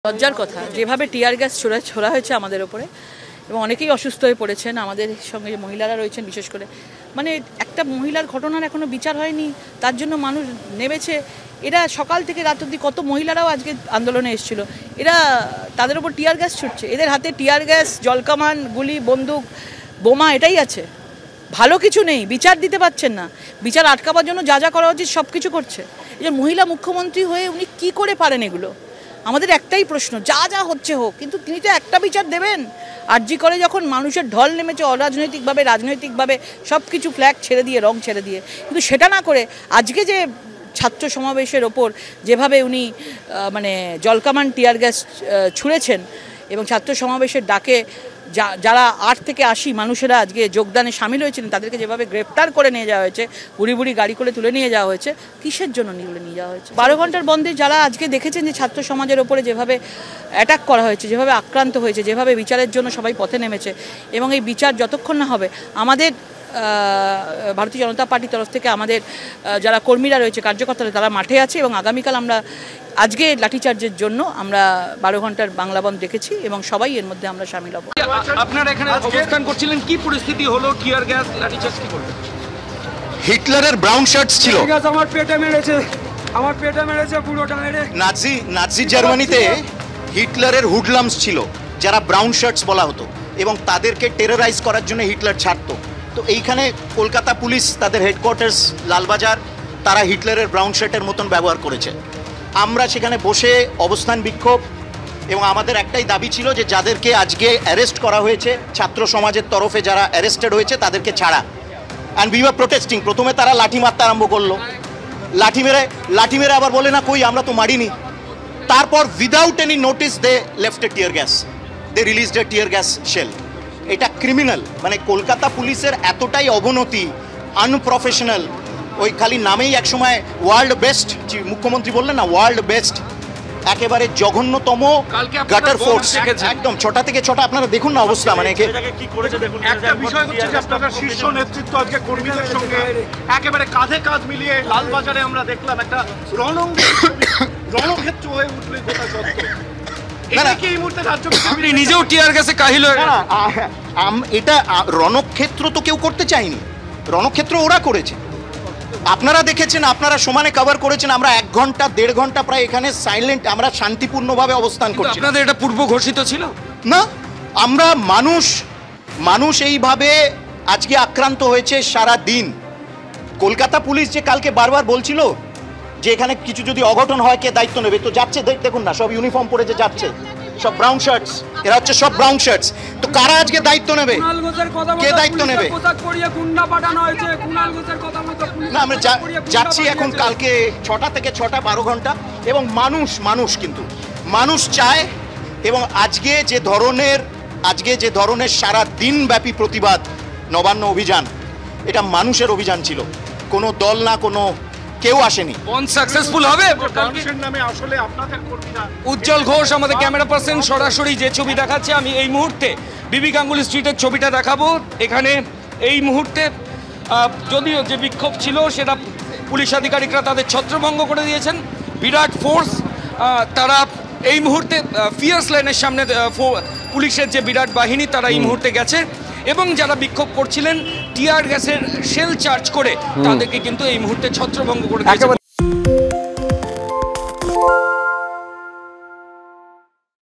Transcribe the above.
লজ্জার কথা যেভাবে টিয়ার গ্যাস ছোড়া হয়েছে আমাদের ওপরে এবং অনেকেই অসুস্থ হয়ে পড়েছেন, আমাদের সঙ্গে যে মহিলারা রয়েছেন বিশেষ করে, মানে একটা মহিলার ঘটনার এখনও বিচার হয়নি, তার জন্য মানুষ নেমেছে। এরা সকাল থেকে রাত অবধি কত মহিলারাও আজকে আন্দোলনে এসেছিল, এরা তাদের ওপর টিয়ার গ্যাস ছুটছে। এদের হাতে টিয়ার গ্যাস, জলকামান, গুলি, বন্দুক, বোমা এটাই আছে, ভালো কিছু নেই। বিচার দিতে পারছেন না, বিচার আটকাবার জন্য যা যা করা উচিত সব কিছু করছে। এই যে মহিলা মুখ্যমন্ত্রী হয়ে উনি কি করে পারেন এগুলো? আমাদের একটাই প্রশ্ন, যা যা হচ্ছে হোক, কিন্তু তিনি তো একটা বিচার দেবেন। আরজি করে যখন মানুষের ঢল নেমেছে অরাজনৈতিকভাবে, রাজনৈতিকভাবে সব কিছু ফ্ল্যাগ ছেড়ে দিয়ে, রং ছেড়ে দিয়ে, কিন্তু সেটা না করে আজকে যে ছাত্র সমাবেশের ওপর যেভাবে উনি মানে জলকামান টিয়ার গ্যাস ছুঁড়েছেন এবং ছাত্র সমাবেশের ডাকে যারা 8 থেকে 80 মানুষেরা আজকে যোগদানে সামিল হয়েছিলেন তাদেরকে যেভাবে গ্রেপ্তার করে নিয়ে যাওয়া হয়েছে, বুড়ি বুড়ি গাড়ি করে তুলে নিয়ে যাওয়া হয়েছে, কিসের জন্য নিয়ে যাওয়া হয়েছে? 12 ঘন্টার বন্ধে যারা আজকে দেখেছেন যে ছাত্র সমাজের ওপরে যেভাবে অ্যাটাক করা হয়েছে, যেভাবে আক্রান্ত হয়েছে, যেভাবে বিচারের জন্য সবাই পথে নেমেছে, এবং এই বিচার যতক্ষণ না হবে আমাদের ভারতীয় জনতা পার্টির তরফ থেকে আমাদের যারা কর্মীরা রয়েছে, কার্যকর্তারা, তারা মাঠে আছে এবং আগামীকাল আমরা আজকে লাঠিচার্জের জন্য আমরা 12 ঘন্টার বাংলা বন্ধ রেখেছি এবং সবাই এর মধ্যে আমরা সামিল হব। আপনারা এখানে অবস্থান করছিলেন, কি পরিস্থিতি হলো? টিয়ার গ্যাস, লাঠিচার্জ কি করলেন? হিটলারের ব্রাউন শার্টস ছিল, আমার পেটে মেরেছে পুরোটা মেরে। নাজি জার্মানিতে হিটলারের হুডলামস ছিল যারা ব্রাউন শার্টস বলা হতো এবং তাদেরকে টেররাইজ করার জন্য হিটলার ছাড়তো। তো এইখানে কলকাতা পুলিশ তাদের হেডকোয়ার্টার্স লালবাজার, তারা হিটলারের ব্রাউন শার্টের মতন ব্যবহার করেছে। আমরা সেখানে বসে অবস্থান বিক্ষোভ, এবং আমাদের একটাই দাবি ছিল যে যাদেরকে আজকে অ্যারেস্ট করা হয়েছে ছাত্র সমাজের তরফে, যারা অ্যারেস্টেড হয়েছে তাদেরকে ছাড়া। And we were protesting. প্রথমে তারা লাঠি মারতে আরম্ভ করলো, লাঠি মেরে আবার বলে না কই আমরা তো মারিনি। তারপর উইদাউট এনি নোটিস দে লেফট এ টিয়ার গ্যাস, দে রিলিজড এ টিয়ার গ্যাস শেল। এটা ক্রিমিনাল। মানে কলকাতা পুলিশের এতটাই অবনতি, আনপ্রফেশনাল। ওই খালি নামেই একসময় ওয়ার্ল্ড বেস্ট, মুখ্যমন্ত্রী বললেন না ওয়ার্ল্ড বেস্ট, একেবারে জঘন্যতম গাটার ফোর্স। একদম 6টা থেকে 6টা আপনারা দেখুন না অবস্থা। মানে একটা বিষয় হচ্ছে যে আপনারা শীর্ষ নেতৃত্ব আজকে কর্মীদের সঙ্গে একেবারে কাঁধে কাঁধ মিলিয়ে লালবাজারে আমরা দেখলাম একটা রণক্ষেত্র হয়ে উঠলে গোটা সত্য। আপনি নিজেও টিয়ার গ্যাসে কাহিল হয়ে গেছেন। এটা রণক্ষেত্র তো কেউ করতে চায়নি, রণক্ষেত্র ওরা করেছে। আপনারা দেখেছেন, আপনারা সমানে কভার করেছেন। আমরা 1 ঘন্টা 1.5 ঘন্টা প্রায় এখানে সাইলেন্ট, আমরা শান্তিপূর্ণভাবে অবস্থান করছি। আপনাদের এটা পূর্ব ঘোষিত ছিল না? আমরা মানুষ এইভাবে আজকে আক্রান্ত হয়েছে সারা দিন। কলকাতা পুলিশ যে কালকে বারবার বলছিল যে এখানে কিছু যদি অঘটন হয় কে দায়িত্ব নেবে, তো যাচ্ছে দেখুন না, সব ইউনিফর্ম পরে যে যাচ্ছে, সব ব্রাউন শার্টস, এরা হচ্ছে সব ব্রাউন শার্টস। তো কারা আজকে দায়িত্ব নেবে? কে দায়িত্ব নেবে? না, আমরা যাচ্ছি এখন কালকে 6টা থেকে 6টা 12 ঘন্টা, এবং মানুষ কিন্তু মানুষ চায়। এবং আজকে যে ধরনের সারা দিনব্যাপী প্রতিবাদ, নবান্ন অভিযান, এটা মানুষের অভিযান ছিল, কোনো দল না, কোনো কেউ আসেনি। সাকসেসফুল হবে নামে আসলে আপনাদের কর্মীরা। উজ্জ্বল ঘোষ আমাদের ক্যামেরা পার্সন, সরাসরি যে ছবি দেখাচ্ছে, আমি এই মুহূর্তে বিবি গাঙ্গুলি স্ট্রিটের ছবিটা দেখাবো। এখানে এই মুহূর্তে যদিও যে বিক্ষোভ ছিল সেটা পুলিশ আধিকারিকরা তাদের ছত্রভঙ্গ করে দিয়েছেন। বিরাট ফোর্স, তারা এই মুহূর্তে ফিয়ার্স লাইনের সামনে পুলিশের যে বিরাট বাহিনী তারা এই মুহূর্তে গেছে, এবং যারা বিক্ষোভ করছিলেন টিয়ার গ্যাসের শেল চার্জ করে তাদেরকে কিন্তু এই মুহূর্তে ছত্রভঙ্গ করে দিয়েছে।